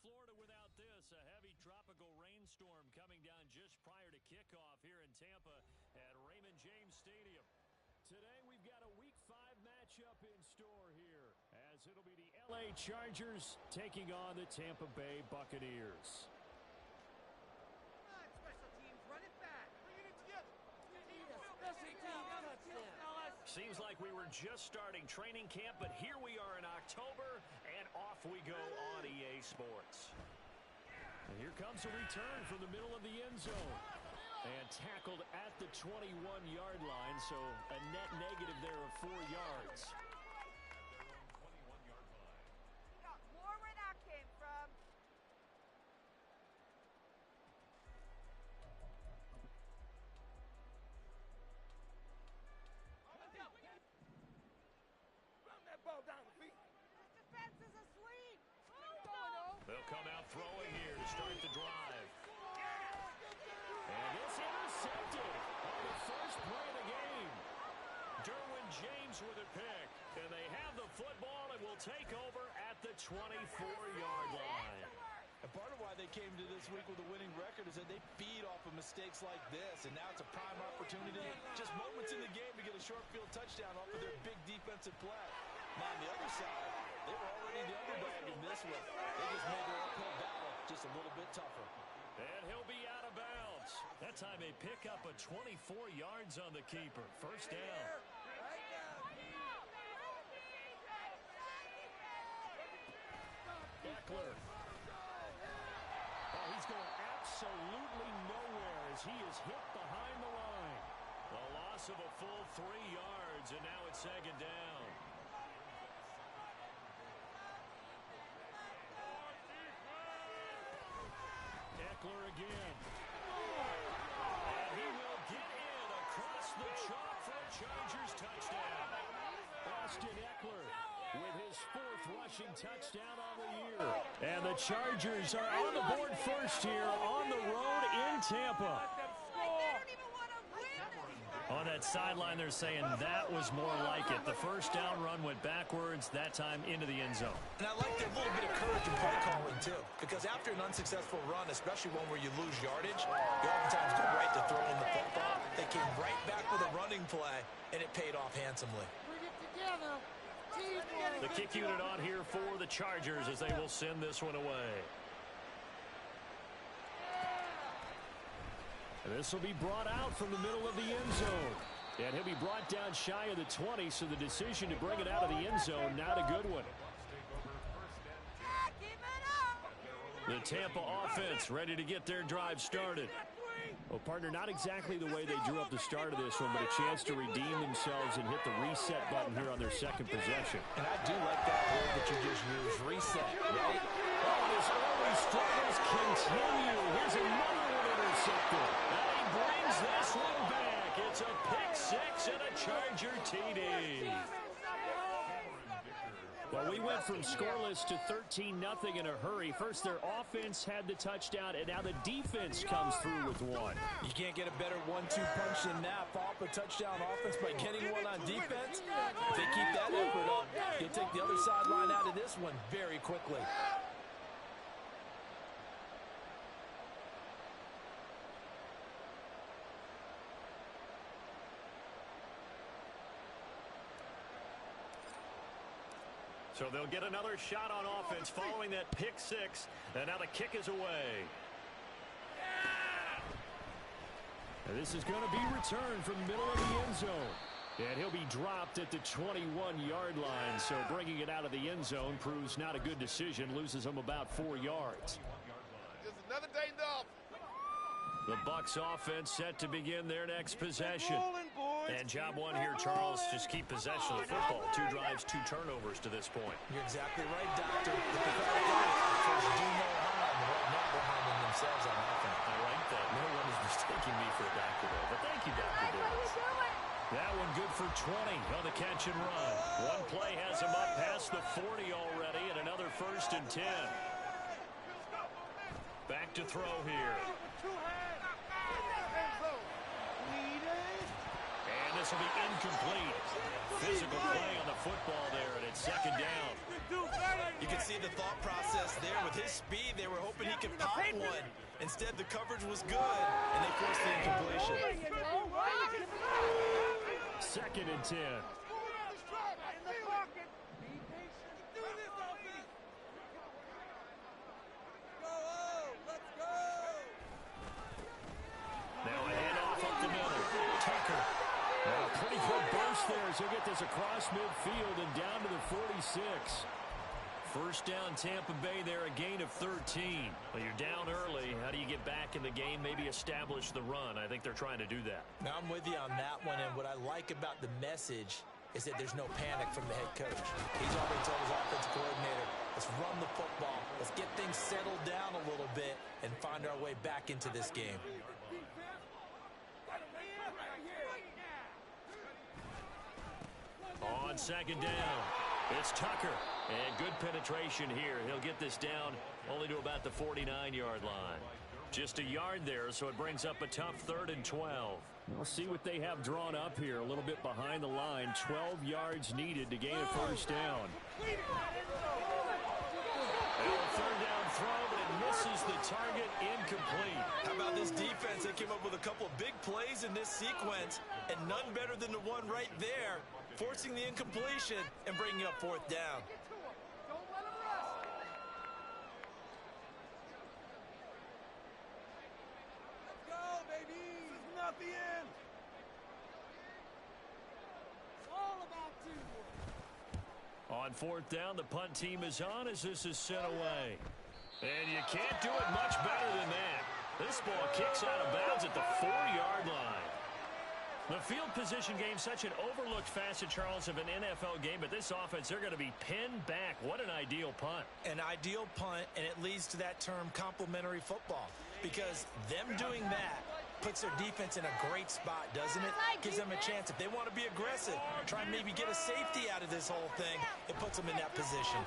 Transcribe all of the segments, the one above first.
Florida without this. A heavy tropical rainstorm coming down just prior to kickoff here in Tampa at Raymond James Stadium. Today we've got a Week 5 matchup in store here, as it'll be the LA Chargers taking on the Tampa Bay Buccaneers. Come on, special teams, run it back. Bring it together. Seems like we were just starting training camp, but here we are in October, and off we go on EA Sports. And here comes a return from the middle of the end zone. And tackled at the 21-yard line, so a net negative there of 4 yards. More where that came from. Run that ball down the field. The defense is asleep. They'll come out throwing here to start the drive. And it's intercepted on the first play of the game. Derwin James with a pick. And they have the football and will take over at the 24-yard line. And part of why they came to this week with a winning record is that they feed off of mistakes like this. And now it's a prime opportunity, just moments in the game, to get a short field touchdown off of their big defensive play. Now on the other side, they were already the underdog in this one. They just made their uphill battle just a little bit tougher. And he'll be out of bounds. That time they pick up a 24 yards on the keeper. First down. Eckler. Oh, he's going absolutely nowhere as he is hit behind the line. A loss of a full 3 yards, and now it's second down. Eckler again. And he will get in across the chalk for a Chargers touchdown. Austin Eckler with his 4th rushing touchdown on the year. And the Chargers are on the board first here on the road in Tampa. On that sideline, they're saying that was more like it. The first down run went backwards, that time into the end zone. And I like their little bit of courage in play calling, too. Because after an unsuccessful run, especially one where you lose yardage, you oftentimes go right to throwing the football. They came right back with a running play, and it paid off handsomely. Bring it together. The kick unit on here for the Chargers as they will send this one away. And this will be brought out from the middle of the end zone. And he'll be brought down shy of the 20, so the decision to bring it out of the end zone, not a good one. The Tampa offense ready to get their drive started. Well, partner, not exactly the way they drew up the start of this one, but a chance to redeem themselves and hit the reset button here on their second possession. And I do like that word that you just used, reset, right? Oh, his early struggles continue. Here's another one intercepted. And he brings this one back. It's a pick 6 and a Charger TD. Well, we went from scoreless to 13-0 in a hurry. First, their offense had the touchdown, and now the defense comes through with one. You can't get a better 1-2 punch than that. Follow up a touchdown offense by getting one on defense. If they keep that effort up, you'll take the other sideline out of this one very quickly. So they'll get another shot on offense following that pick 6. And now the kick is away. And this is going to be returned from the middle of the end zone. And he'll be dropped at the 21-yard line. So bringing it out of the end zone proves not a good decision. Loses him about 4 yards. Just another day off. The Bucs offense set to begin their next possession. And job one here, Charles, just keep possession of the football. 2 drives, 2 turnovers to this point. You're exactly right, Doctor. But the fact is, folks do no harm right now they're harming themselves on offense. I like that. No one is mistaking me for a doctor, though. But thank you, Dr. Davis. That one good for 20 on the catch and run. One play has him up past the 40 already, and another 1st and 10. Back to throw here. And this will be incomplete. Physical play on the football there, and it's second down. You can see the thought process there. With his speed, they were hoping he could pop one. Instead, the coverage was good, and they forced the incompletion. Second and 10. Now a handoff up the middle. Tucker. Now a pretty good burst there as he'll get this across midfield and down to the 46. First down, Tampa Bay there, a gain of 13. Well, you're down early. How do you get back in the game? Maybe establish the run. I think they're trying to do that. Now, I'm with you on that one, and what I like about the message is that there's no panic from the head coach. He's already told his offensive coordinator, let's run the football, let's get things settled down a little bit and find our way back into this game. On second down, it's Tucker. And good penetration here. He'll get this down only to about the 49-yard line. Just a yard there, so it brings up a tough 3rd and 12. We'll see what they have drawn up here. A little bit behind the line. 12 yards needed to gain a first down. And a 3rd down throw, but it misses the target, incomplete. How about this defense? They came up with a couple of big plays in this sequence, and none better than the one right there, forcing the incompletion and bringing up 4th down. The end. It's all about teamwork. On 4th down, the punt team is on as this is sent away. And you can't do it much better than that. This ball kicks out of bounds at the 4-yard line. The field position game, such an overlooked facet, Charles, of an NFL game, but this offense, they're going to be pinned back. What an ideal punt. An ideal punt, and it leads to that term complementary football, because them doing that puts their defense in a great spot, doesn't it? Gives them a chance. If they want to be aggressive, try and maybe get a safety out of this whole thing, it puts them in that position.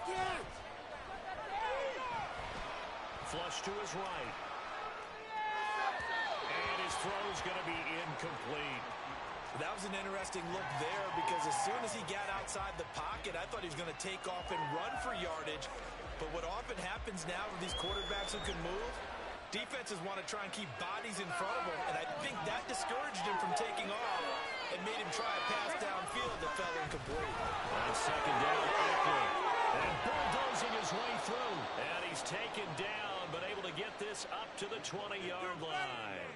Flush to his right. And his throw's going to be incomplete. That was an interesting look there, because as soon as he got outside the pocket, I thought he was going to take off and run for yardage. But what often happens now with these quarterbacks who can move, defenses want to try and keep bodies in front of him, and I think that discouraged him from taking off and made him try a pass downfield that fell incomplete. On second down, Eckler. And bulldozing his way through. And he's taken down, but able to get this up to the 20-yard line.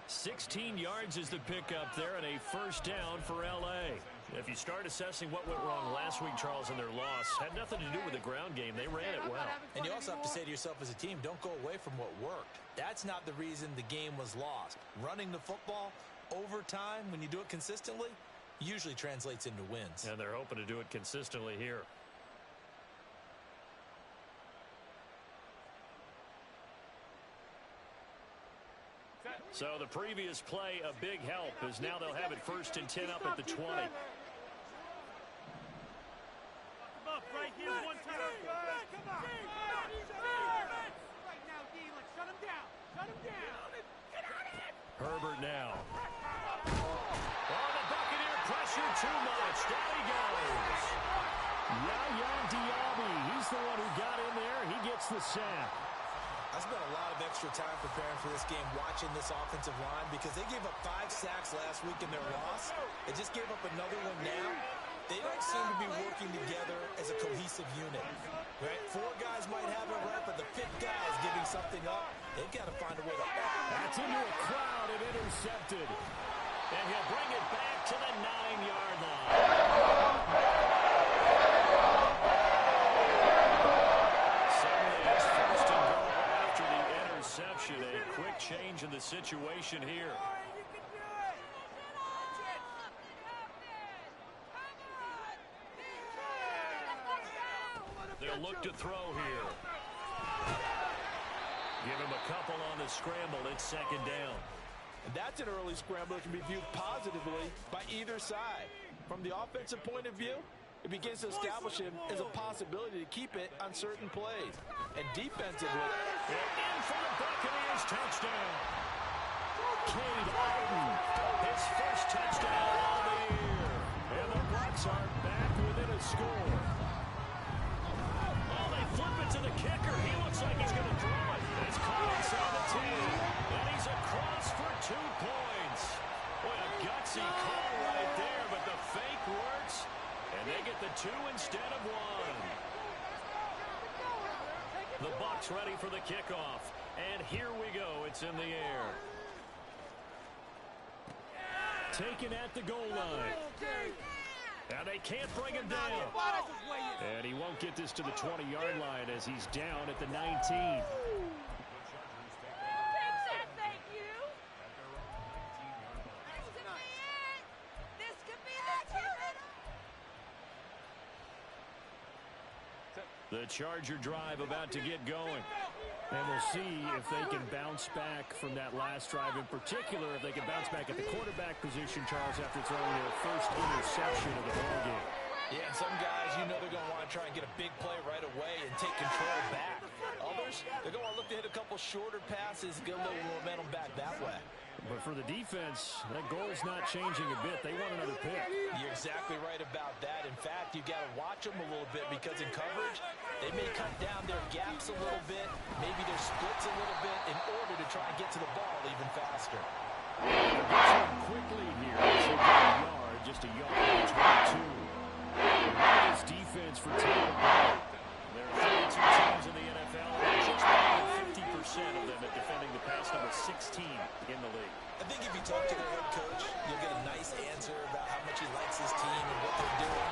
16 yards is the pickup there, and a first down for L.A. If you start assessing what went wrong last week, Charles, in their loss, had nothing to do with the ground game. They ran it well. And you also have to say to yourself as a team, don't go away from what worked. That's not the reason the game was lost. Running the football over time, when you do it consistently, usually translates into wins. And they're hoping to do it consistently here. So the previous play, a big help, as now they'll have it 1st and 10 up at the 20. Right here, one time. Come on. Right now, Dylan, shut him down. Shut him down. Get out of it. Herbert now. Oh, the Buccaneer pressure too much. Down he goes. Yaya Diaby, he's the one who got in there. He gets the sack. I spent a lot of extra time preparing for this game, watching this offensive line, because they gave up 5 sacks last week in their loss. They just gave up another one now. They don't seem to be working together as a cohesive unit. Right? 4 guys might have it right, but the 5th guy is giving something up. They've got to find a way to... That's into a crowd and intercepted. And he'll bring it back to the 9-yard line. A quick change in the situation here. They'll look to throw here. Give him a couple on the scramble. It's 2nd down. And that's an early scramble that can be viewed positively by either side. From the offensive point of view, it begins to establish him as a possibility to keep it on certain plays. And defensively, in for the Buccaneers touchdown. Cade Otton, his first touchdown of the year. And the Bucs are back within a score. Oh, they flip it to the kicker. He looks like he's going to throw it. It's caught inside the 10. And he's across for 2 points. Boy, a gutsy call right there, but the fake works. And they get the 2 instead of 1. The Bucs ready for the kickoff. And here we go. It's in the air. Taken at the goal line. And they can't bring him down. And he won't get this to the 20-yard line as he's down at the 19. The Charger drive about to get going. And we'll see if they can bounce back from that last drive. In particular, if they can bounce back at the quarterback position, Charles, after throwing their first interception of the ball game. Yeah, some guys, you know they're going to want to try and get a big play right away and take control back. Others, they're going to look to hit a couple shorter passes, get a little momentum back that way. But for the defense, that goal's not changing a bit. They want another pick. You're exactly right about that. In fact, you got to watch them a little bit because in coverage, they may cut down their gaps a little bit, maybe their splits a little bit in order to try and get to the ball even faster. Quickly here, so a yard, just a yard to 22. This defense for Tampa Bay. There are 32 teams in the NFL, and just about 50% of them at defending the pass, number 16 in the league. I think if you talk to the head coach, you'll get a nice answer about how much he likes his team and what they're doing.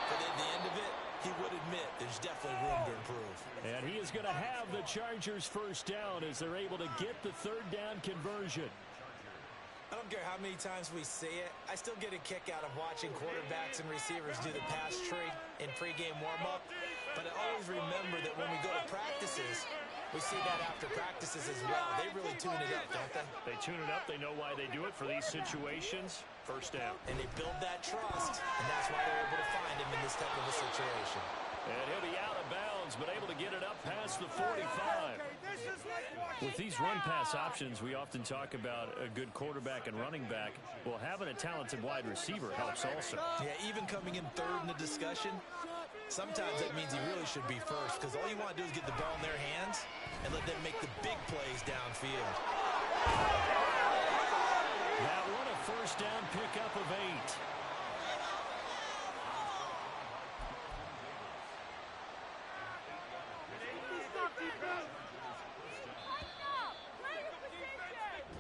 But at the end of it, he would admit there's definitely room to improve. And he is going to have the Chargers first down as they're able to get the third down conversion. I don't care how many times we see it. I still get a kick out of watching quarterbacks and receivers do the pass tree in pregame warm-up. But I always remember that when we go to practices, we see that after practices as well. They really tune it up, don't they? They tune it up. They know why they do it for these situations. First down. And they build that trust, and that's why they're able to find him in this type of a situation. And he'll be out of bounds, but able to get it up past the 45. With these run-pass options, we often talk about a good quarterback and running back. Well, having a talented wide receiver helps also. Yeah, even coming in third in the discussion, sometimes that means he really should be first because all you want to do is get the ball in their hands and let them make the big plays downfield. That one a first down pickup of 8.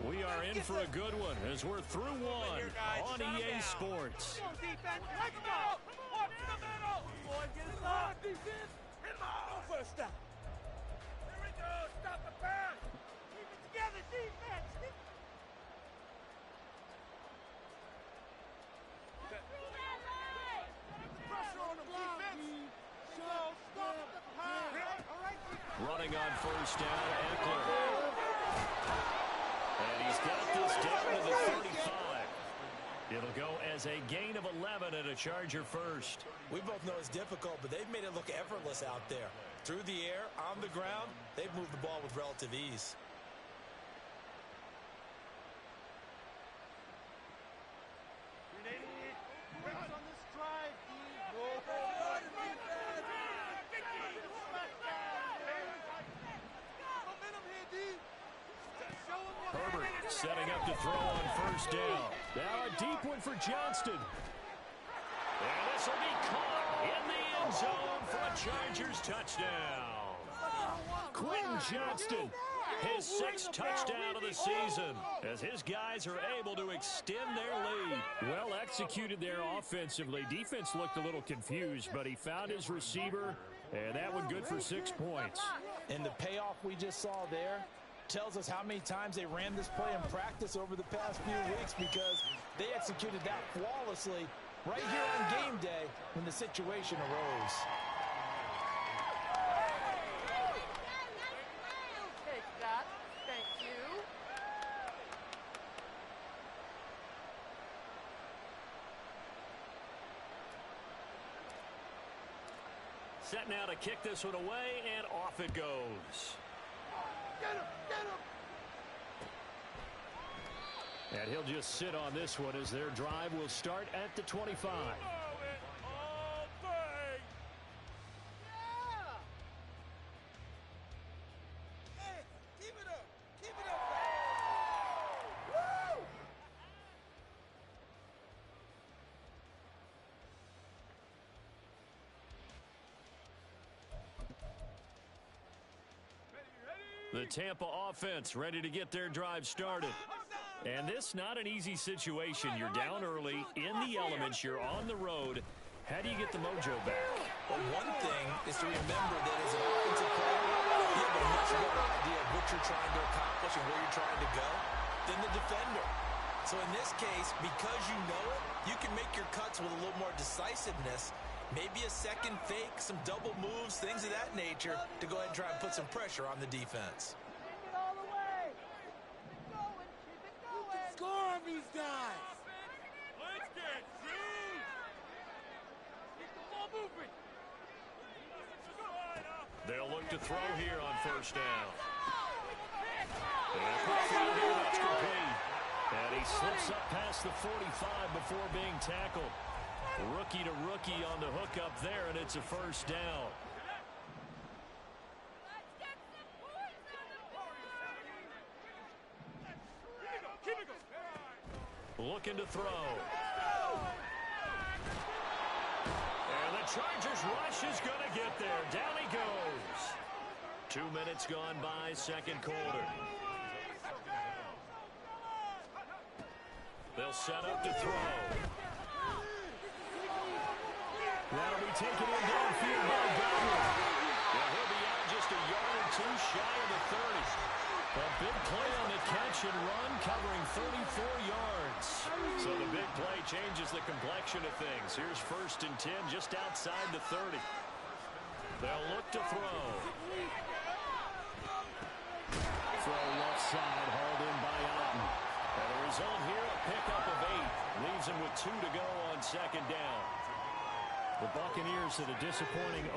We are in for a good one as we're through one on EA Sports. Let's go! Up in the middle! Boys, get it on! Defense! Hit them all! First down! Here we go! Stop the pass! Keep it together, defense! Pressure on them, defense! So, stop the pass! All right, defense! Running on first down, Eckler. And he's got this down to the 35. It'll go as a gain of 11 and a Charger first. We both know it's difficult, but they've made it look effortless out there. Through the air, on the ground, they've moved the ball with relative ease. Herbert setting up to throw on first down. Now a deep one for Johnston. And this will be caught in the end zone for a Chargers touchdown. Quentin Johnston, his 6th touchdown of the season, as his guys are able to extend their lead. Well executed there offensively. Defense looked a little confused, but he found his receiver, and that one good for 6 points. And the payoff we just saw there tells us how many times they ran this play in practice over the past few weeks because they executed that flawlessly right here on game day when the situation arose. Take that. Thank you. Set now to kick this one away, and off it goes. Get him! Get him! And he'll just sit on this one as their drive will start at the 25. All Tampa offense ready to get their drive started. And this not an easy situation. You're down early, in the elements, you're on the road. How do you get the mojo back? Well, one thing is to remember that as an offensive player, you have a much better idea of what you're trying to accomplish and where you're trying to go than the defender. So in this case, because you know it, you can make your cuts with a little more decisiveness. Maybe a second fake, some double moves, things of that nature to go ahead and try and put some pressure on the defense. Take it all the way. Keep it going. Keep it going. You can score on these guys. Let's get Zeus. Keep the ball moving. They'll look to throw here on first down. And quick throw here, that's complete. And he slips up past the 45 before being tackled. Rookie to rookie on the hook up there, and it's a first down. Looking to throw. And the Chargers rush is going to get there. Down he goes. 2 minutes gone by, second quarter. They'll set up to throw. That'll be taken in downfield by Godwin. And he'll be out just a yard or two shy of the 30. A big play on the catch and run, covering 34 yards. So the big play changes the complexion of things. Here's first and 10 just outside the 30. They'll look to throw. Throw left side, hauled in by Allen. And the result here, a pickup of 8. Leaves him with 2 to go on second down. The Buccaneers at a disappointing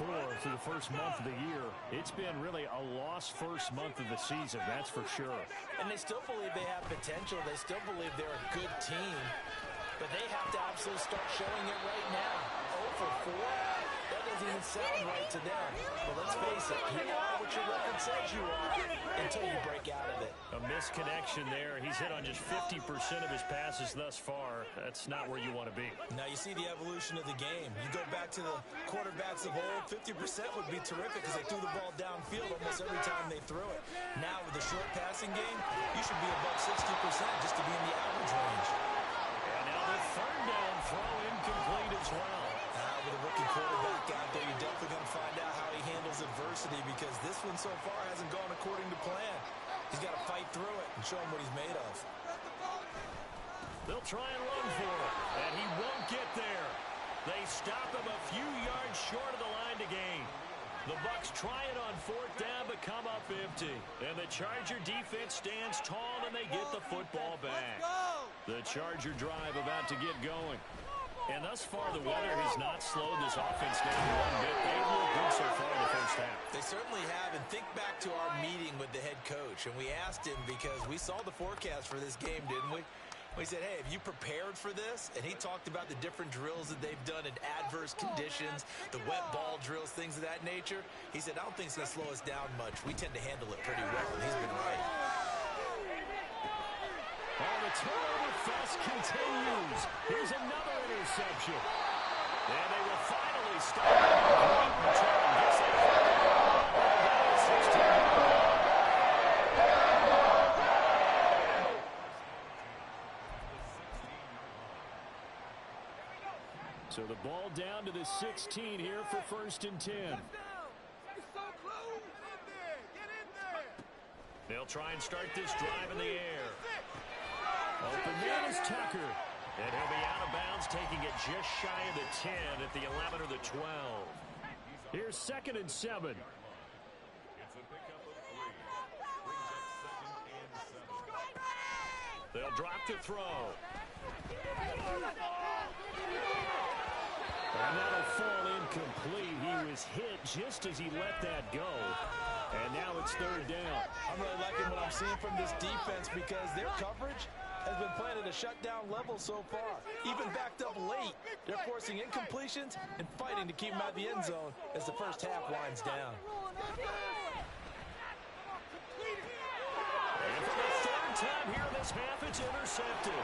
0-4 through the first month of the year. It's been really a lost first month of the season, that's for sure. And they still believe they have potential. They still believe they're a good team. But they have to absolutely start showing it right now. 0-4? That doesn't even sound right to them. But let's face it, you are what your record says you are until you break out of it. A misconnection there. He's hit on just 50% of his passes thus far. That's not where you want to be. Now you see the evolution of the game. You go back to the quarterbacks of old, 50% would be terrific because they threw the ball downfield almost every time they threw it. Now with the short passing game, you should be above 60% just to be in the average range. And now the third down throw incomplete as well. With a rookie quarterback out there, you're definitely going to find out how he handles adversity because this one so far hasn't gone according to plan. He's got to fight through it and show him what he's made of. They'll try and run for it, and he won't get there. They stop him a few yards short of the line to gain. The Bucs try it on fourth down, but come up empty. And the Charger defense stands tall, and they get the football back. The Charger drive about to get going. And thus far, the weather has not slowed this offense down one bit. They've looked good so far in the first half. They certainly have. And think back to our meeting with the head coach. And we asked him because we saw the forecast for this game, didn't we? We said, hey, have you prepared for this? And he talked about the different drills that they've done in adverse conditions, the wet ball drills, things of that nature. He said, I don't think it's going to slow us down much. We tend to handle it pretty well. And he's been right. Oh, the turnover fest continues. Here's another interception. And they will finally stop the great return. Yes, they So the ball down to the 16 here for first and 10. They'll try and start this drive in the air. Open man is Tucker. And he'll be out of bounds, taking it just shy of the 10 at the 11 or the 12. Here's second and 7. They'll drop to throw. And that'll fall incomplete. He was hit just as he let that go. And now it's third down. I'm really liking what I'm seeing from this defense because their coverage has been playing at a shutdown level so far. Even backed up late, they're forcing incompletions and fighting to keep them out of the end zone as the first half winds down. And for the third time here in this half, it's intercepted.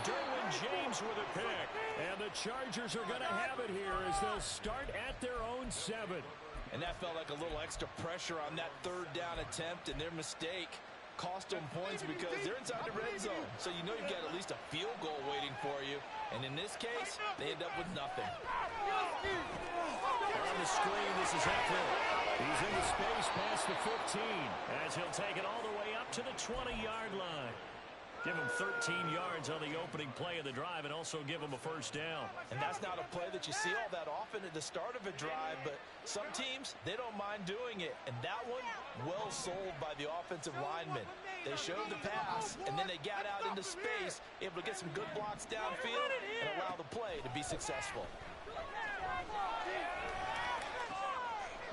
Derwin James with a pick. And the Chargers are going to have it here as they'll start at their own 7. And that felt like a little extra pressure on that third down attempt, and their mistake cost them points because they're inside the red zone. So you know you've got at least a field goal waiting for you. And in this case, they end up with nothing. On the screen, this is Eckler. He's into space past the 15 as he'll take it all the way up to the 20-yard line. Give him 13 yards on the opening play of the drive and also give him a first down. And that's not a play that you see all that often at the start of a drive, but some teams, they don't mind doing it. And that one, well sold by the offensive lineman. They showed the pass, and then they got out into space, able to get some good blocks downfield and allow the play to be successful.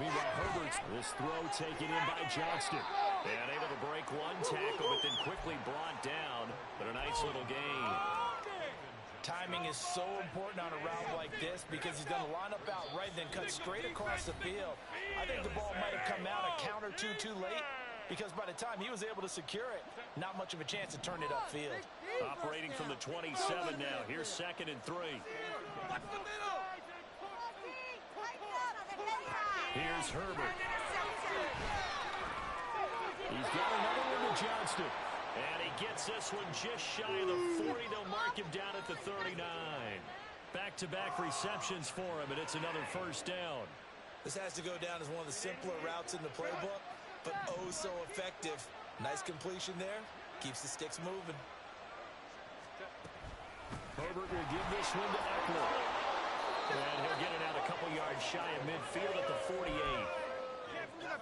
Meanwhile, Herbert's this throw taken in by Johnston. And able to break one tackle, but then quickly brought down. But a nice little gain. Timing is so important on a route like this because he's going to line up out right and then cut straight across the field. I think the ball might have come out a count or two too late because by the time he was able to secure it, not much of a chance to turn it upfield. Operating from the 27 now. Here's 2nd and 3. Here's Herbert. He's got another one to Johnston. And he gets this one just shy of the 40. They'll mark him down at the 39. Back-to-back receptions for him, and it's another first down. This has to go down as one of the simpler routes in the playbook, but oh so effective. Nice completion there. Keeps the sticks moving. Herbert will give this one to Eckler. And he'll get it out a couple yards shy of midfield at the 48.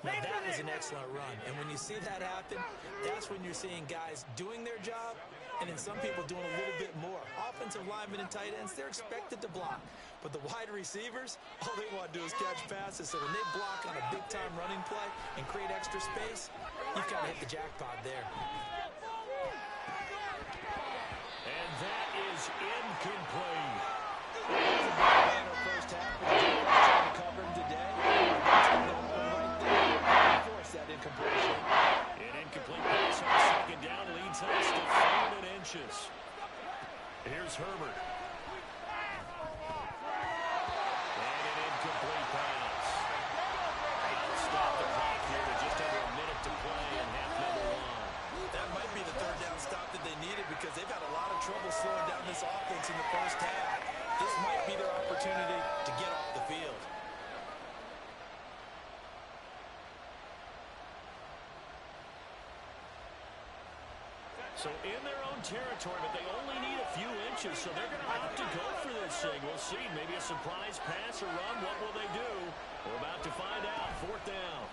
Now that was an excellent run, and when you see that happen, that's when you're seeing guys doing their job, and then some people doing a little bit more. Offensive linemen and tight ends, they're expected to block, but the wide receivers, all they want to do is catch passes, so when they block on a big-time running play and create extra space, you've kind of hit the jackpot there. And that is incomplete. First half, but the defense covered him today. Force that incompletion. An incomplete pass on 2nd down leads us to 3rd and inches. Here's Herbert. And an incomplete pass. Stop the clock here with just over a minute to play in half number 1. That might be the 3rd down stop that they needed because they've had a lot of trouble slowing down this offense in the first half. This might be their opportunity to get off the field. So in their own territory, but they only need a few inches, so they're going to have to go for this thing. We'll see. Maybe a surprise pass or run. What will they do? We're about to find out. 4th down.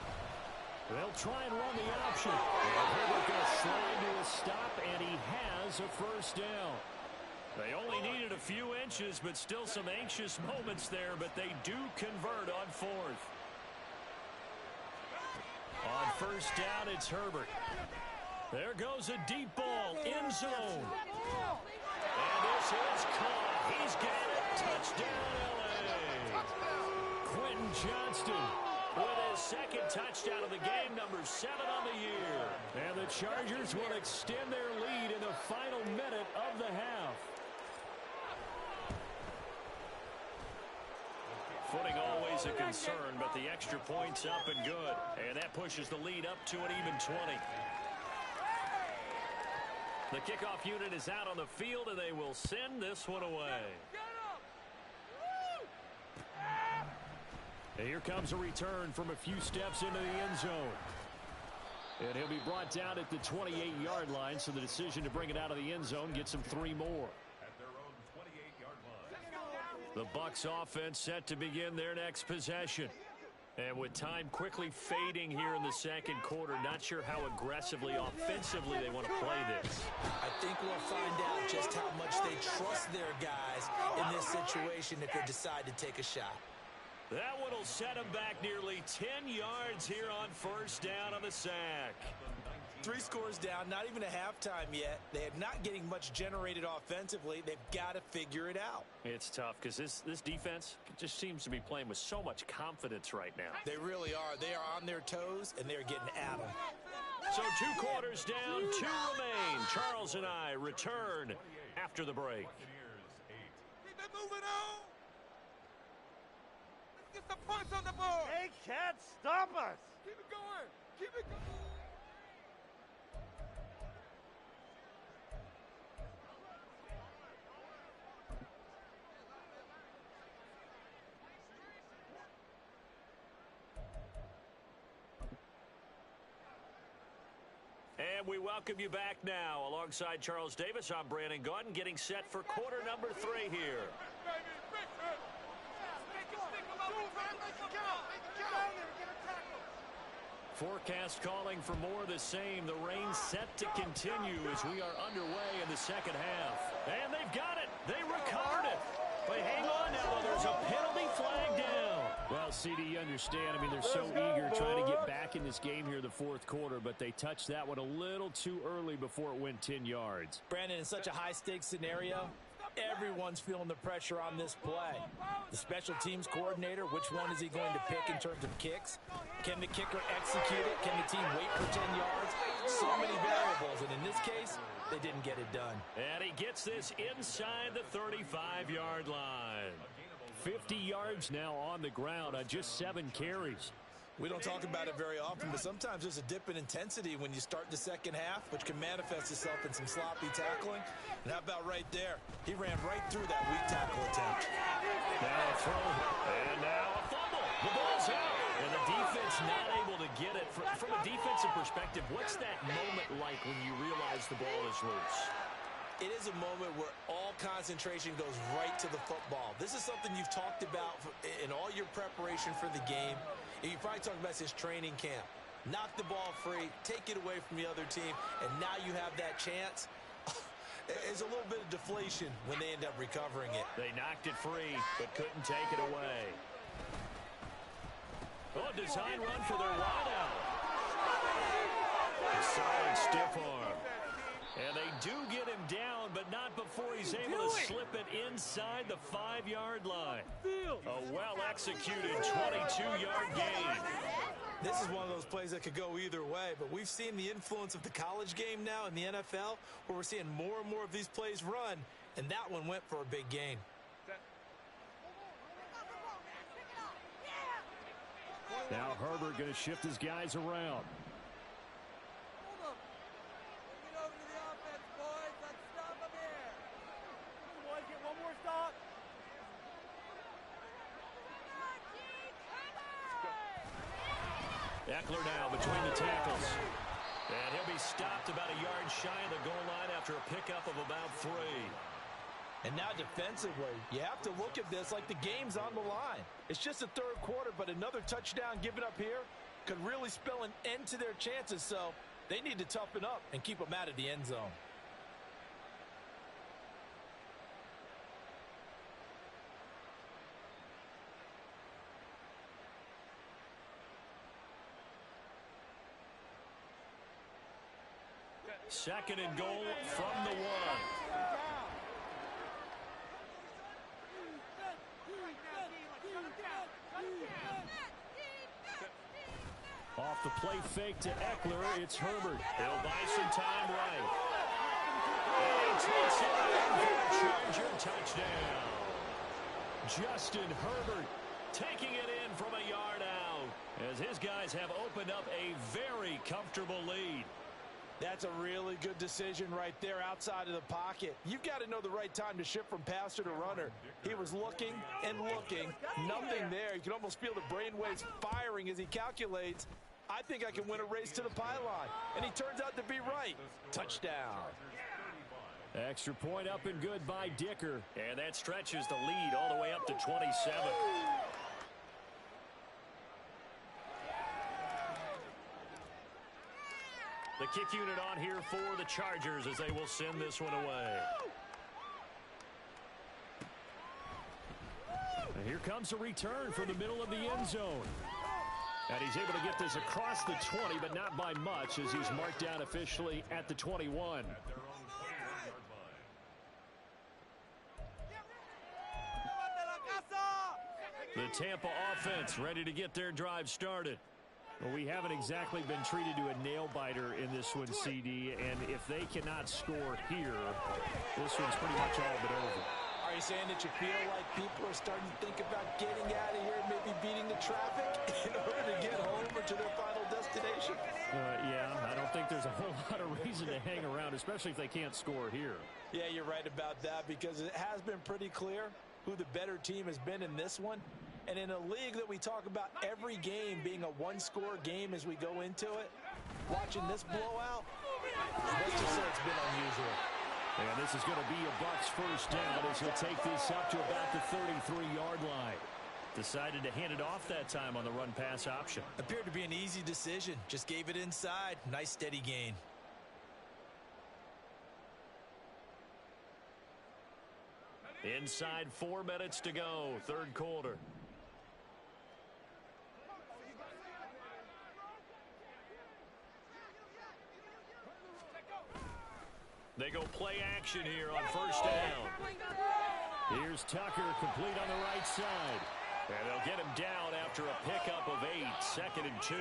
They'll try and run the option. Herbert going to slide to a stop, and he has a first down. They only needed a few inches, but still some anxious moments there, but they do convert on 4th. On 1st down, it's Herbert. There goes a deep ball, end zone. And this is caught. He's got it. Touchdown, L.A. Quentin Johnston with his 2nd touchdown of the game, number 7 on the year. And the Chargers will extend their lead in the final minute of the half. Footing always a concern, but the extra point's up and good. And that pushes the lead up to an even 20. The kickoff unit is out on the field, and they will send this one away. And here comes a return from a few steps into the end zone. And he'll be brought down at the 28-yard line, so the decision to bring it out of the end zone gets him 3 more. The Bucs offense set to begin their next possession. And with time quickly fading here in the 2nd quarter, not sure how aggressively, offensively they want to play this. I think we'll find out just how much they trust their guys in this situation if they decide to take a shot. That one will set them back nearly 10 yards here on 1st down on the sack. 3 scores down, not even a halftime yet. They are not getting much generated offensively. They've got to figure it out. It's tough because this defense just seems to be playing with so much confidence right now. They really are. They are on their toes, and they're getting at them. So 2 quarters down, 2 remain. Charles and I return after the break. Keep it moving on. get some points on the board. They can't stop us. Keep it going. Keep it going. And we welcome you back now. Alongside Charles Davis, I'm Brandon Gaudin, getting set for quarter number 3 here. Forecast calling for more of the same. The rain set to continue as we are underway in the second half. And they've got it. They recovered it. But hang on now, though. There's a penalty flag down. Well, CD, you understand. I mean, they're so eager trying to get back in this game here in the fourth quarter, but they touched that one a little too early before it went 10 yards. Brandon, in such a high-stakes scenario, everyone's feeling the pressure on this play. The special teams coordinator, which one is he going to pick in terms of kicks? Can the kicker execute it? Can the team wait for 10 yards? So many variables, and in this case, they didn't get it done. And he gets this inside the 35-yard line. 50 yards now on the ground on just 7 carries. We don't talk about it very often, but sometimes there's a dip in intensity when you start the second half, which can manifest itself in some sloppy tackling. And how about right there? He ran right through that weak tackle attempt. Now a throw, and now a fumble. The ball's out, and the defense not able to get it. From a defensive perspective, what's that moment like when you realize the ball is loose? It is a moment where all concentration goes right to the football. This is something you've talked about in all your preparation for the game. And you probably talked about since training camp. Knock the ball free, take it away from the other team, and now you have that chance. There's a little bit of deflation when they end up recovering it. They knocked it free, but couldn't take it away. Oh, design run for their wideout. A solid stiff arm. And they do get him down, but not before he's able to slip it inside the 5-yard line. A well-executed 22-yard gain. This is one of those plays that could go either way, but we've seen the influence of the college game now in the NFL, where we're seeing more and more of these plays run, and that one went for a big gain. Now Herbert going to shift his guys around. Eckler now between the tackles. And he'll be stopped about a yard shy of the goal line after a pickup of about 3. And now defensively, you have to look at this like the game's on the line. It's just the third quarter, but another touchdown given up here could really spell an end to their chances. So they need to toughen up and keep them out of the end zone. Second and goal from the 1. Off the play fake to Eckler, it's Herbert. He'll buy some time right. And he takes it in for a Charger touchdown. Justin Herbert taking it in from a yard out as his guys have opened up a very comfortable lead. That's a really good decision right there outside of the pocket. You've got to know the right time to shift from passer to runner. He was looking and looking. Nothing there. You can almost feel the brainwaves firing as he calculates, I think I can win a race to the pylon. And he turns out to be right. Touchdown. Extra point up and good by Dicker. And that stretches the lead all the way up to 27. The kick unit on here for the Chargers as they will send this one away. And here comes a return from the middle of the end zone. And he's able to get this across the 20, but not by much as he's marked down officially at the 21. The Tampa offense ready to get their drive started. Well, we haven't exactly been treated to a nail-biter in this one, CD, and if they cannot score here, this one's pretty much all but over. All right, Are you saying that you feel like people are starting to think about getting out of here, maybe beating the traffic in order to get home or to their final destination? Yeah, I don't think there's a whole lot of reason to hang around, especially if they can't score here. Yeah, you're right about that because it has been pretty clear who the better team has been in this one. And in a league that we talk about every game being a one-score game as we go into it, watching this blowout, let's just say it's been unusual. And this is going to be a Bucs first down as he'll take this up to about the 33-yard line. Decided to hand it off that time on the run-pass option. Appeared to be an easy decision. Just gave it inside. Nice steady gain. Inside 4 minutes to go, third quarter. They go play action here on first down. Here's Tucker, complete on the right side. And they'll get him down after a pickup of 8, 2nd and 2.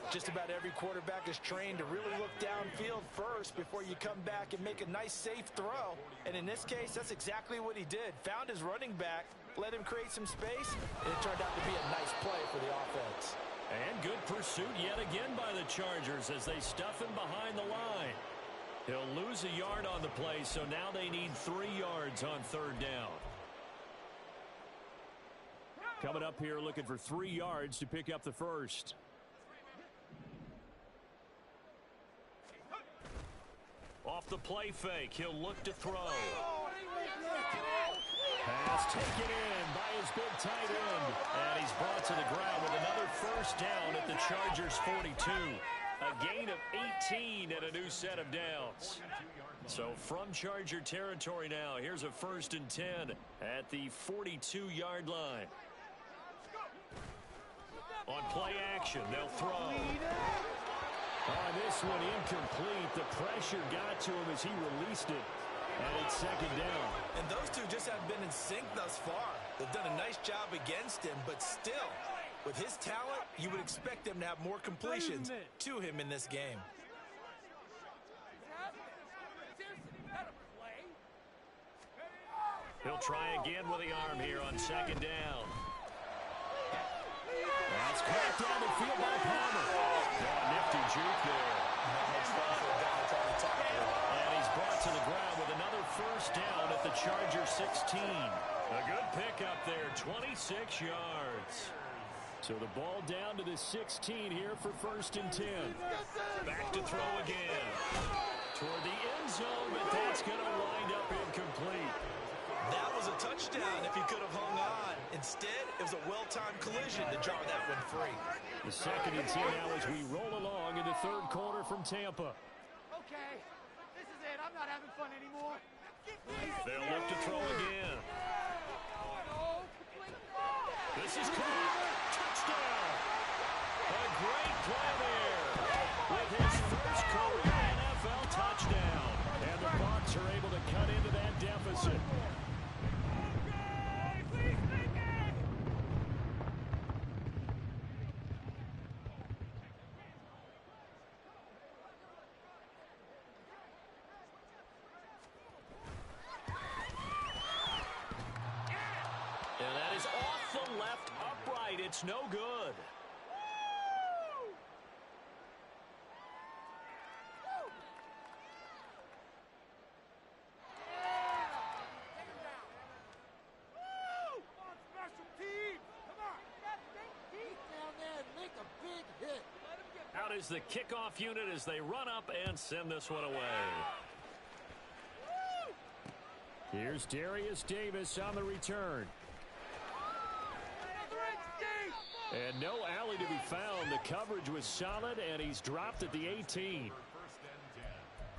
Just about every quarterback is trained to really look downfield first before you come back and make a nice, safe throw. And in this case, that's exactly what he did. Found his running back, let him create some space, and it turned out to be a nice play for the offense. And good pursuit yet again by the Chargers as they stuff him behind the line. He'll lose a yard on the play, so now they need 3 yards on third down. Coming up here looking for 3 yards to pick up the first. Off the play fake, he'll look to throw. Pass taken in by his big tight end. And he's brought to the ground with another first down at the Chargers' 42. A gain of 18 and a new set of downs. So from Charger territory now, here's a 1st and 10 at the 42-yard line. On play action, they'll throw. On this one, incomplete. The pressure got to him as he released it. And it's 2nd down. And those two just haven't been in sync thus far. They've done a nice job against him, but still, with his talent, you would expect them to have more completions to him in this game. He'll try again with the arm here on 2nd down. That's cracked down the field by Palmer. Nifty juke there. And he's brought to the ground with another first down at the Chargers' 16. A good pickup there, 26 yards. So the ball down to the 16 here for 1st and 10. Back to throw again. Toward the end zone, but that's going to wind up incomplete. That was a touchdown if he could have hung on. Instead, it was a well-timed collision to draw that one free. The 2nd and 10 now as we roll along in the third quarter from Tampa. Okay, this is it. I'm not having fun anymore. They'll look to throw again. This is caught. Touchdown. A great play there with his first career NFL touchdown. And the Bucs are able to cut into that deficit. And that is off the left upright. It's no good. Out is the kickoff unit as they run up and send this one away. Here's Darius Davis on the return. And no alley to be found. The coverage was solid, and he's dropped at the 18.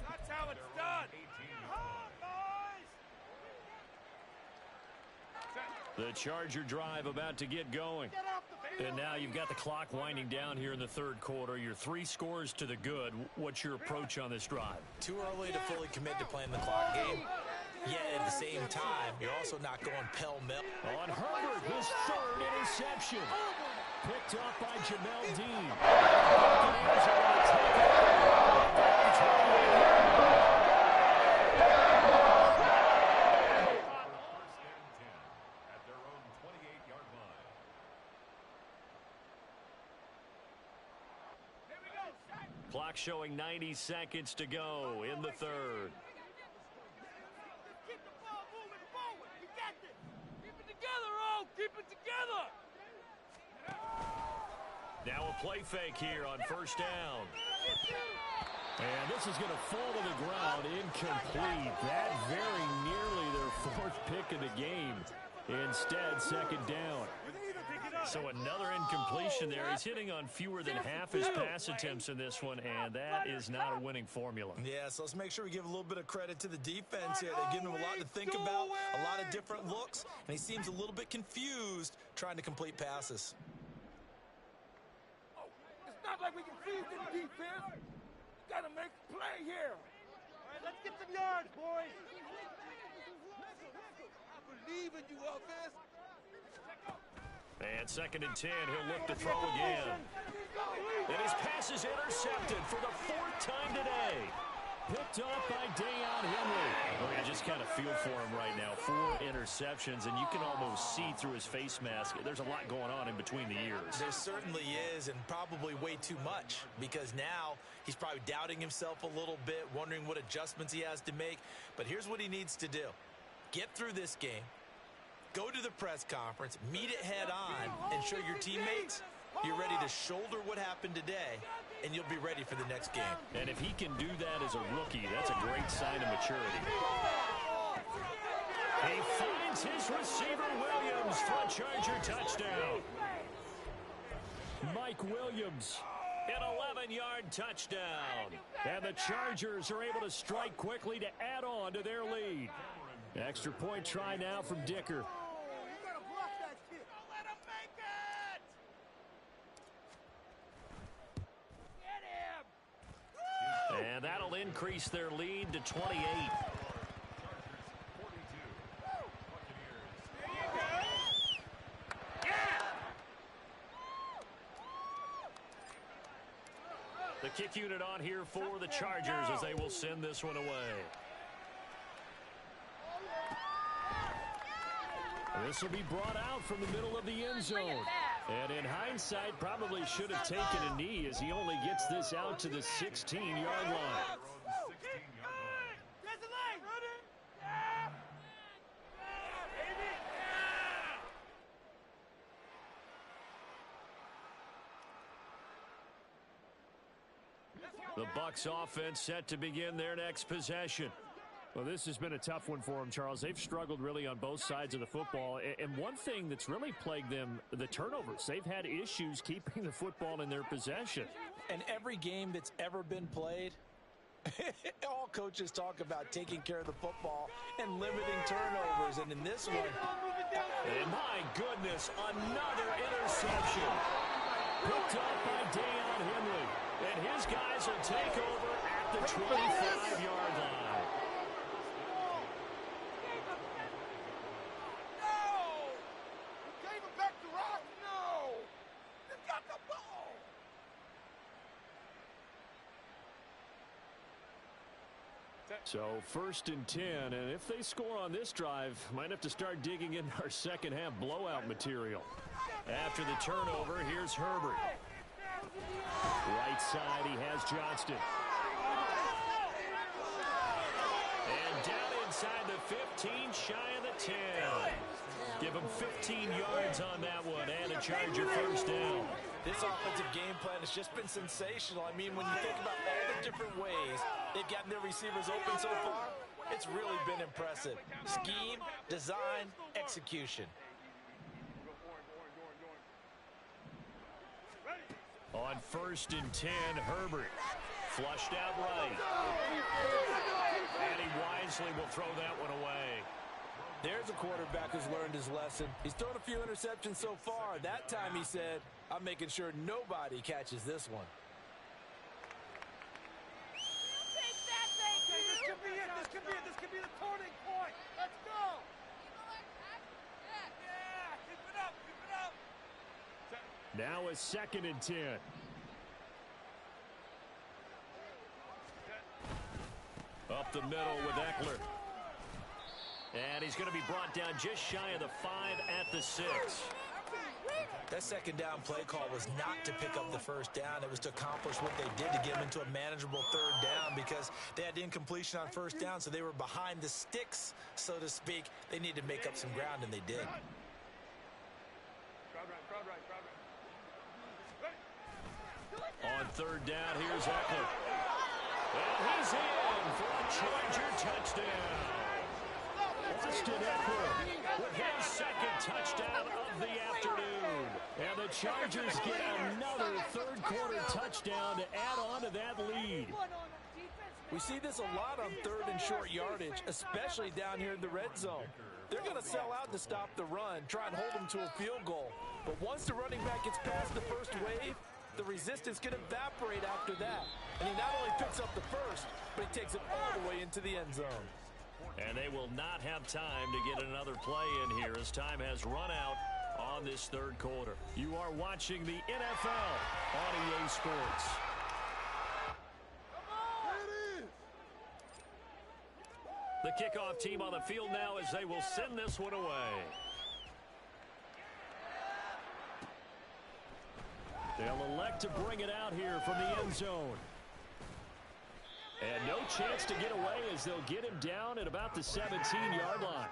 That's how it's done. The Charger drive about to get going. And now you've got the clock winding down here in the third quarter. You're 3 scores to the good. What's your approach on this drive? Too early to fully commit to playing the clock game. Yet at the same time, you're also not going pell-mell. On Herbert, his 3rd interception. Picked off by Jamel Dean. Buccaneers are going to take it. clock showing 90 seconds to go in the third. Keep the ball moving forward. You got this. Keep it together, O. Keep it together. Now a play fake here on first down. And this is going to fall to the ground incomplete. That very nearly their fourth pick of the game. Instead, second down. So another incompletion there. He's hitting on fewer than half his pass attempts in this one, and that is not a winning formula. Yeah, so let's make sure we give a little bit of credit to the defense here. They're giving him a lot to think about, a lot of different looks, and he seems a little bit confused trying to complete passes. It's not like we can feed the defense. You got to make a play here. All right, let's get some yards, boys. I believe in you, offense. And second and 10, he'll look to throw again. And his pass is intercepted for the fourth time today. Picked up by Deion Henry. Well, you just kind of feel for him right now. 4 interceptions, and you can almost see through his face mask. There's a lot going on in between the ears. There certainly is, and probably way too much, because now he's probably doubting himself a little bit, wondering what adjustments he has to make. But here's what he needs to do. Get through this game. Go to the press conference, meet it head on, and show your teammates you're ready to shoulder what happened today, and you'll be ready for the next game. And if he can do that as a rookie, that's a great sign of maturity. He finds his receiver, Williams, for a Charger touchdown. Mike Williams, an 11-yard touchdown. And the Chargers are able to strike quickly to add on to their lead. Extra point try now from Dicker. And that'll increase their lead to 28. The kick unit on here for the Chargers as they will send this one away. This will be brought out from the middle of the end zone. And in hindsight, probably should have taken a knee as he only gets this out to the 16-yard line. The Bucs offense set to begin their next possession. Well, this has been a tough one for them, Charles. They've struggled really on both sides of the football. And one thing that's really plagued them, the turnovers. They've had issues keeping the football in their possession. And every game that's ever been played, all coaches talk about taking care of the football and limiting turnovers. And in this one, and my goodness, another interception. Picked up by Deion Henry. And his guys will take over at the 25-yard line. So first and 10, and if they score on this drive, might have to start digging into our second half blowout material. After the turnover, here's Herbert. Right side, he has Johnston. And down inside the 15, shy of the 10. Give him 15 yards on that one, and a Charger first down. This offensive game plan has just been sensational. I mean, when you think about all the different ways they've gotten their receivers open so far, it's really been impressive. Scheme, design, execution. On first and 10, Herbert flushed out right. And he wisely will throw that one away. There's a quarterback who's learned his lesson. He's thrown a few interceptions so far. That time he said, I'm making sure nobody catches this one. This could be it. This could be it. This could be the turning point. Let's go. Yeah, keep it up. Keep it up. Now a second and 10. Up the middle with Eckler. And he's going to be brought down just shy of the 5 at the 6. That second down play call was not to pick up the first down. It was to accomplish what they did to get them into a manageable third down because they had the incompletion on first down, so they were behind the sticks, so to speak. They needed to make up some ground, and they did. On third down, here's Eckler. And he's in for a Charger touchdown. Austin Eckler with his second touchdown of the afternoon. And the Chargers get another third-quarter touchdown to add on to that lead. We see this a lot on third and short yardage, especially down here in the red zone. They're going to sell out to stop the run, try and hold them to a field goal. But once the running back gets past the first wave, the resistance can evaporate after that. And he not only picks up the first, but he takes it all the way into the end zone. And they will not have time to get another play in here as time has run out on this third quarter. You are watching the NFL on EA Sports. The kickoff team on the field now as they will send this one away. They'll elect to bring it out here from the end zone. And no chance to get away as they'll get him down at about the 17-yard line.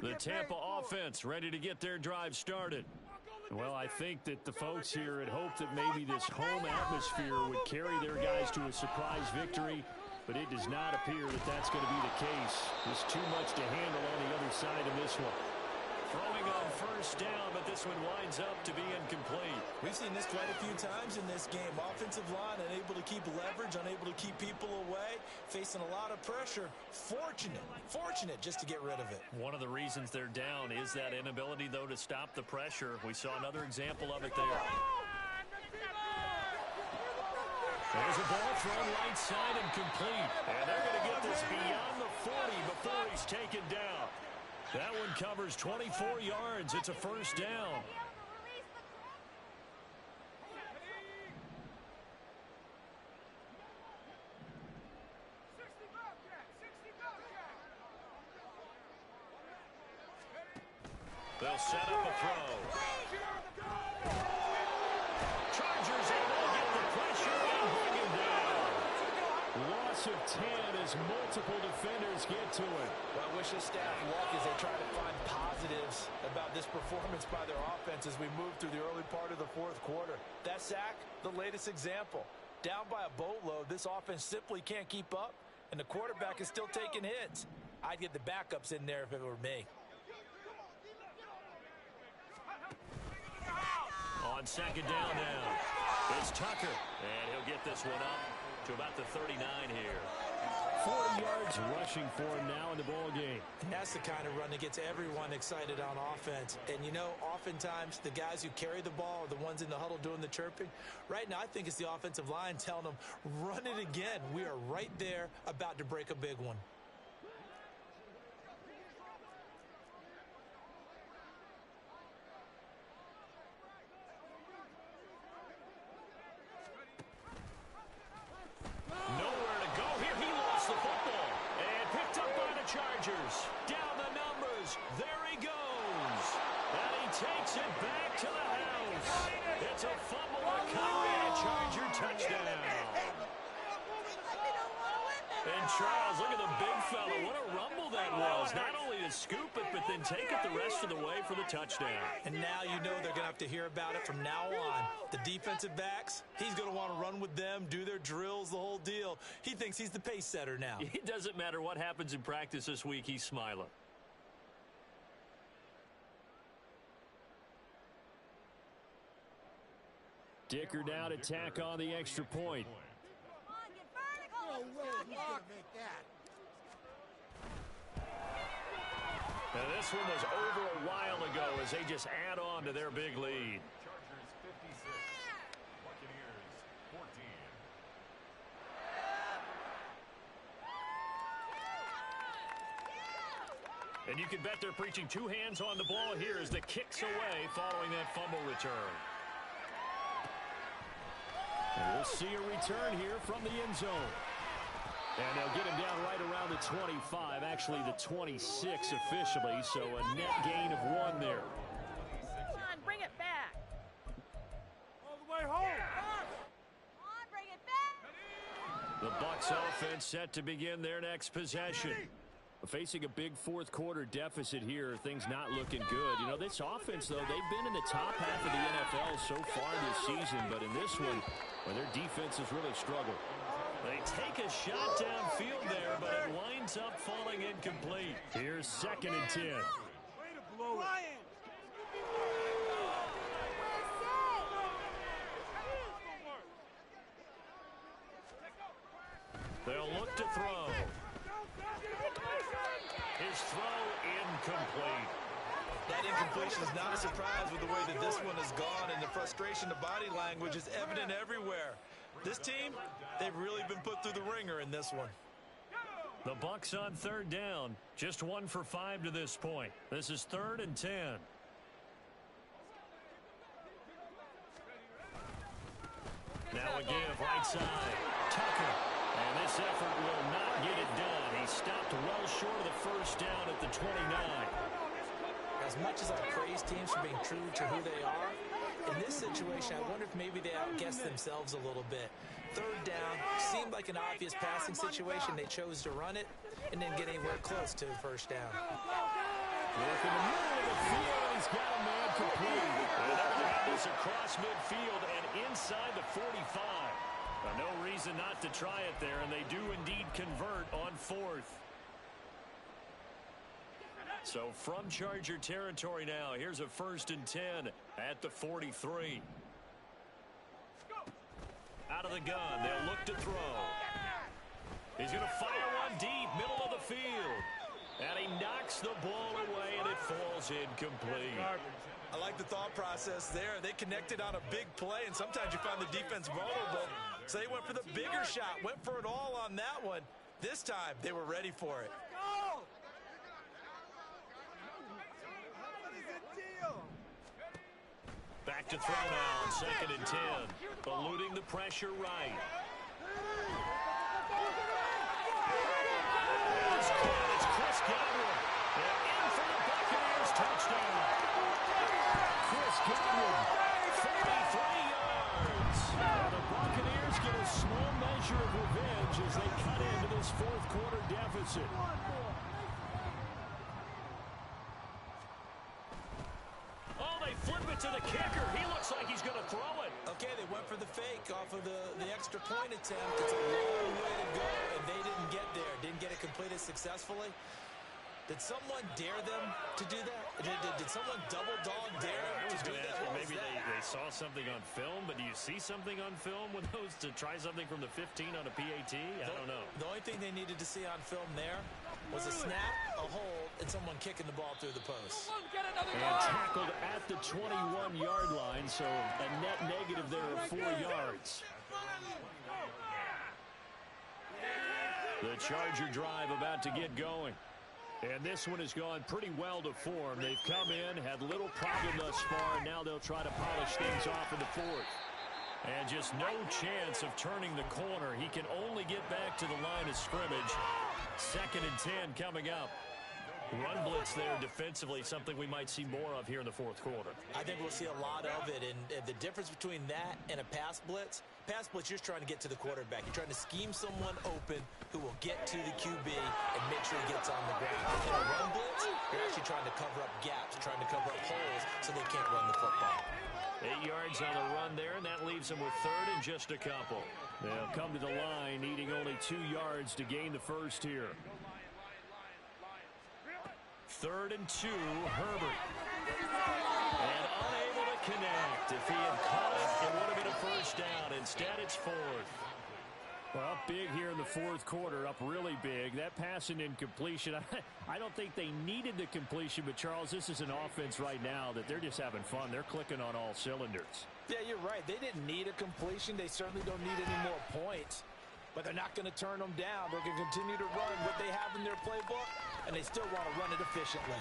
The Tampa offense ready to get their drive started. Well, I think that the folks here had hoped that maybe this home atmosphere would carry their guys to a surprise victory, but it does not appear that that's going to be the case. There's too much to handle on the other side of this one. Throwing on first down, but this one winds up to be incomplete. We've seen this quite a few times in this game. Offensive line unable to keep leverage, unable to keep people away, facing a lot of pressure. Fortunate just to get rid of it. One of the reasons they're down is that inability, though, to stop the pressure. We saw another example of it there. There's a ball thrown right side and complete. And they're going to get this beyond the 40 before he's taken down. That one covers 24 yards. It's a first down. They'll set up a throw. Chargers able to get the pressure and bring him down. Loss of 10 as multiple defenders get to it. Well, I wish this staff luck as they try to find positives about this performance by their offense as we move through the early part of the fourth quarter. That sack, the latest example. Down by a boatload, this offense simply can't keep up, and the quarterback is still taking hits. I'd get the backups in there if it were me. On second down now, it's Tucker, and he'll get this one up to about the 39 here. 40 yards rushing for him now in the ball game. And that's the kind of run that gets everyone excited on offense. And, you know, oftentimes the guys who carry the ball are the ones in the huddle doing the chirping. Right now, I think it's the offensive line telling them, run it again. We are right there about to break a big one. Nowhere to go here. He lost the football and picked up by the Chargers. Down the numbers. There he goes. And he takes it back to the house. It's a fumble recovery and a Charger touchdown. And Charles, look at the big fella. What a rumble that was. Not only to scoop it, but then take it the rest of the way for the touchdown. And now you know they're going to have to hear about it from now on. The defensive backs, he's going to want to run with them, do their drills, the whole deal. He thinks he's the pace setter now. It doesn't matter what happens in practice this week. He's smiling. Dicker now to tack on the extra point. And this one was over a while ago as they just add on to their big lead. Chargers 56, Buccaneers 14. And you can bet they're preaching two hands on the ball here as the kick's away following that fumble return. And we'll see a return here from the end zone. And they'll get him down right around the the 25, actually the 26 officially, so a net gain of 1 there. Come on, bring it back. All the way home. Come on, bring it back. The Bucs offense set to begin their next possession. Facing a big fourth quarter deficit here, things not looking good. You know, this offense, though, they've been in the top half of the NFL so far this season, but in this one, well, their defense has really struggled. They take a shot downfield there, but it winds up falling incomplete. Here's 2nd and 10. Way to blow it. They'll look to throw. His throw incomplete. That incompletion is not a surprise with the way that this one has gone, and the frustration, the body language is evident everywhere. This team, they've really been put through the ringer in this one. The Bucs on 3rd down. Just 1 for 5 to this point. This is 3rd and 10. Now a give right side. Tucker. And this effort will not get it done. He stopped well short of the first down at the 29. As much as I praise teams for being true to who they are, in this situation, I wonder if maybe they outguessed themselves a little bit. 3rd down, seemed like an obvious passing situation. They chose to run it and didn't get anywhere close to the first down. Look in the middle of the field. He's got a man complete. And they're going to across midfield and inside the 45. No reason not to try it there, and they do indeed convert on 4th. So from Charger territory now, here's a 1st and 10 at the 43. Out of the gun, they'll look to throw. He's going to fire one deep, middle of the field. And he knocks the ball away, and it falls incomplete. I like the thought process there. They connected on a big play, and sometimes you find the defense vulnerable. So they went for the bigger shot, went for it all on that one. This time, they were ready for it. Back to throw now on 2nd and 10. Eluding the pressure right. It's caught. It's Chris Godwin. And in for the Buccaneers touchdown. Chris Godwin, 43 yards. And the Buccaneers get a small measure of revenge as they cut into this fourth quarter deficit. Flip it to the kicker. He looks like he's going to throw it. Okay, they went for the fake off of the extra point attempt. It's a long way to go, and they didn't get there. Didn't get it completed successfully. Did someone dare them to do that? Did someone double dog dare them to do that? Maybe they saw something on film, but do you see something on film with those to try something from the 15 on a PAT? I don't know. The only thing they needed to see on film there was a snap, a hold, and someone kicking the ball through the post. And tackled at the 21-yard line, so a net negative there of 4 yards. The Charger drive about to get going. And this one has gone pretty well to form. They've come in, had little problem thus far, and now they'll try to polish things off in the 4th. And just no chance of turning the corner. He can only get back to the line of scrimmage. 2nd and 10 coming up. Run blitz there defensively, something we might see more of here in the fourth quarter. I think we'll see a lot of it, and the difference between that and a pass blitz, you're just trying to get to the quarterback. You're trying to scheme someone open who will get to the QB and make sure he gets on the ground. In a run blitz, you're actually trying to cover up gaps, trying to cover up holes so they can't run the football. 8 yards on the run there, and that leaves them with 3rd and just a couple. They'll come to the line, needing only 2 yards to gain the first here. 3rd and 2, Herbert. And unable to connect. If he had caught it, it would have been a first down. Instead, it's 4th. Well, up big here in the fourth quarter, up really big. That pass and incompletion, I don't think they needed the completion, but, Charles, this is an offense right now that they're just having fun. They're clicking on all cylinders. Yeah, you're right. They didn't need a completion. They certainly don't need any more points. But they're not going to turn them down. They're going to continue to run what they have in their playbook, and they still want to run it efficiently.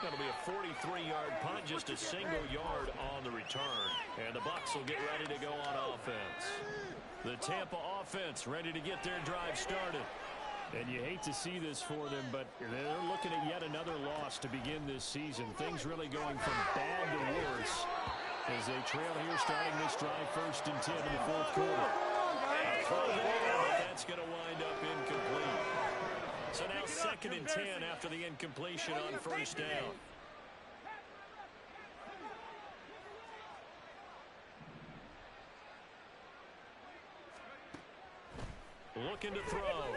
It'll be a 43-yard punt, just a single yard on the return. And the Bucs will get ready to go on offense. The Tampa offense ready to get their drive started. And you hate to see this for them, but they're looking at yet another loss to begin this season. Things really going from bad to worse as they trail here starting this drive 1st and 10 in the 4th quarter. Throw there, but that's going to wind up incomplete. So now 2nd and 10 after the incompletion on 1st down. Looking to throw.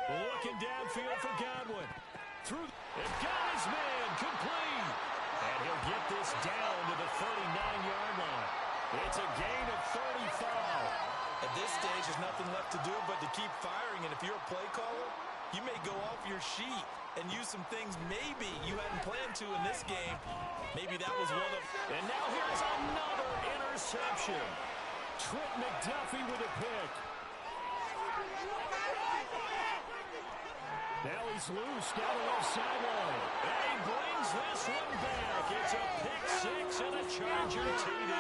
Looking downfield for Godwin. And got his man complete. And he'll get this down to the 39-yard line. It's a gain of 35. At this stage, there's nothing left to do but to keep firing. And if you're a play caller, you may go off your sheet and use some things maybe you hadn't planned to in this game. Maybe that was one of... And now here's another interception. Trent McDuffie with a pick. Now he's loose down the left sideline. And he brings this one back. It's a pick 6 and a Charger TD.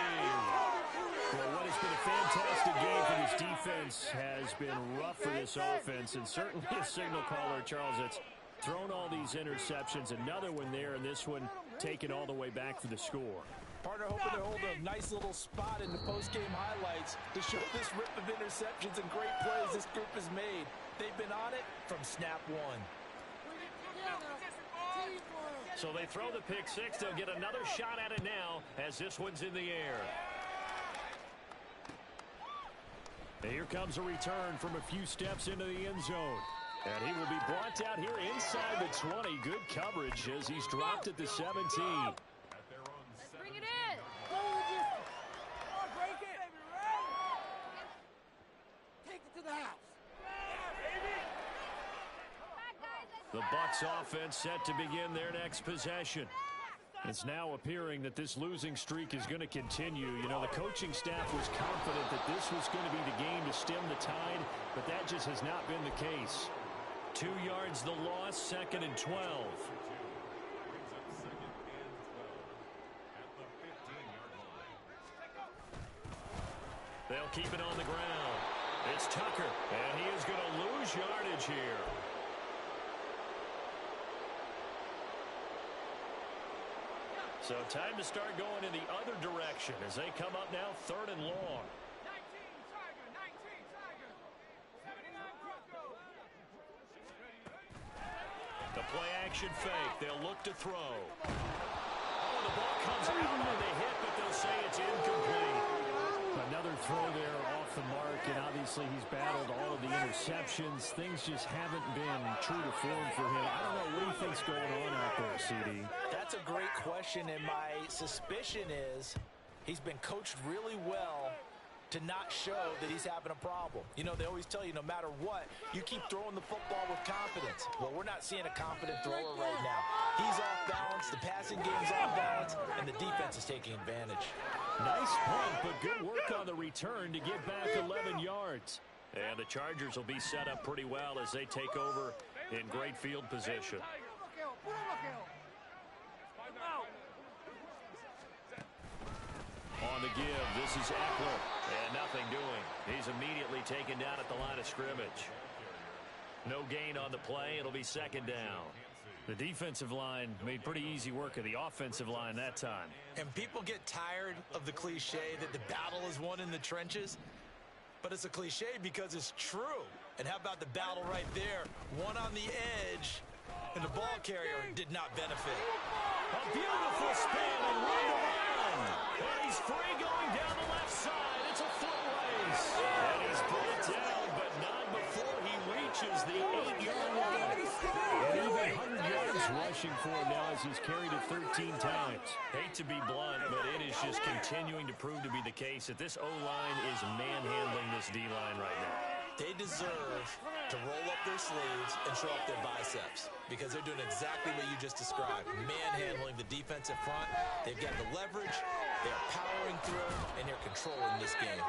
Well, what has been a fantastic game for this defense has been rough for this offense, and certainly a signal caller, Charles, that's thrown all these interceptions. Another one there, and this one taken all the way back for the score. Partner hoping to hold a nice little spot in the post-game highlights to show this rip of interceptions and great plays this group has made. They've been on it from snap one. So they throw the pick 6. They'll get another shot at it now as this one's in the air. And here comes a return from a few steps into the end zone. And he will be brought out here inside the 20. Good coverage as he's dropped at the 17. Let's bring it in. Break it. Take it to the house. The Bucs offense set to begin their next possession. It's now appearing that this losing streak is going to continue. You know, the coaching staff was confident that this was going to be the game to stem the tide, but that just has not been the case. 2 yards the loss, 2nd and 12. They'll keep it on the ground. It's Tucker, and he is going to lose yardage here. So time to start going in the other direction as they come up now 3rd and long. 19 Tiger. 79 Bronco. The play action fake. They'll look to throw. Oh, the ball comes out on the hit, but they'll say it's incomplete. Another throw there off the mark, and obviously he's battled all of the interceptions. Things just haven't been true to form for him. I don't know what he thinks going on out there, CD. That's a great question, and my suspicion is he's been coached really well to not show that he's having a problem. You know, they always tell you no matter what, you keep throwing the football with confidence. Well, we're not seeing a confident thrower right now. He's off balance, the passing game's off balance, and the defense is taking advantage. Nice punt, but good work on the return to get back 11 yards. And the Chargers will be set up pretty well as they take over in great field position. On the give, this is Eckler, and nothing doing. He's immediately taken down at the line of scrimmage. No gain on the play. It'll be 2nd down. The defensive line made pretty easy work of the offensive line that time. And people get tired of the cliche that the battle is won in the trenches, but it's a cliche because it's true. And how about the battle right there? One on the edge, and the ball carrier did not benefit. A beautiful spin and right around. And he's free going down the left side. It's a foot race. And he's brought down, but not before he reaches the 8-yard line. And even 100 yards rushing for him now as he's carried it 13 times. Hate to be blunt, but it is just continuing to prove to be the case that this O-line is manhandling this D-line right now. They deserve to roll up their sleeves and show up their biceps because they're doing exactly what you just described, manhandling the defensive front. They've got the leverage, they're powering through, and they're controlling this game.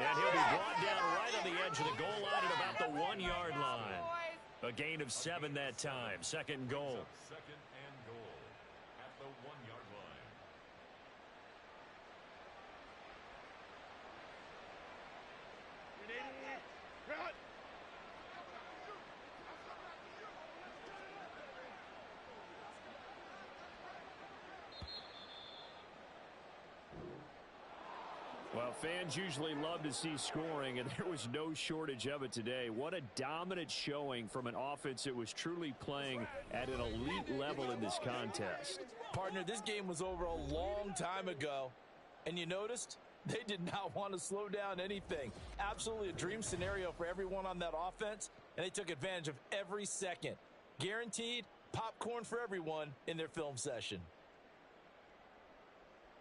And he'll be brought down right on the edge of the goal line at about the 1-yard line. A gain of 7 that time. 2nd and goal. 2nd and goal at the 1-yard line. Well, fans usually love to see scoring, and there was no shortage of it today. What a dominant showing from an offense that was truly playing at an elite level in this contest. Partner, this game was over a long time ago, and you noticed they did not want to slow down anything. Absolutely a dream scenario for everyone on that offense, and they took advantage of every second. Guaranteed popcorn for everyone in their film session.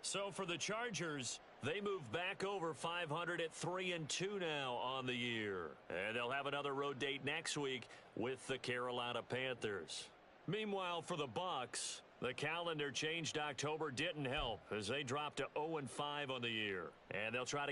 So for the Chargers, they move back over 500 at 3-2 now on the year. And they'll have another road date next week with the Carolina Panthers. Meanwhile, for the Bucs, the calendar changed October didn't help as they dropped to 0-5 on the year. And they'll try to get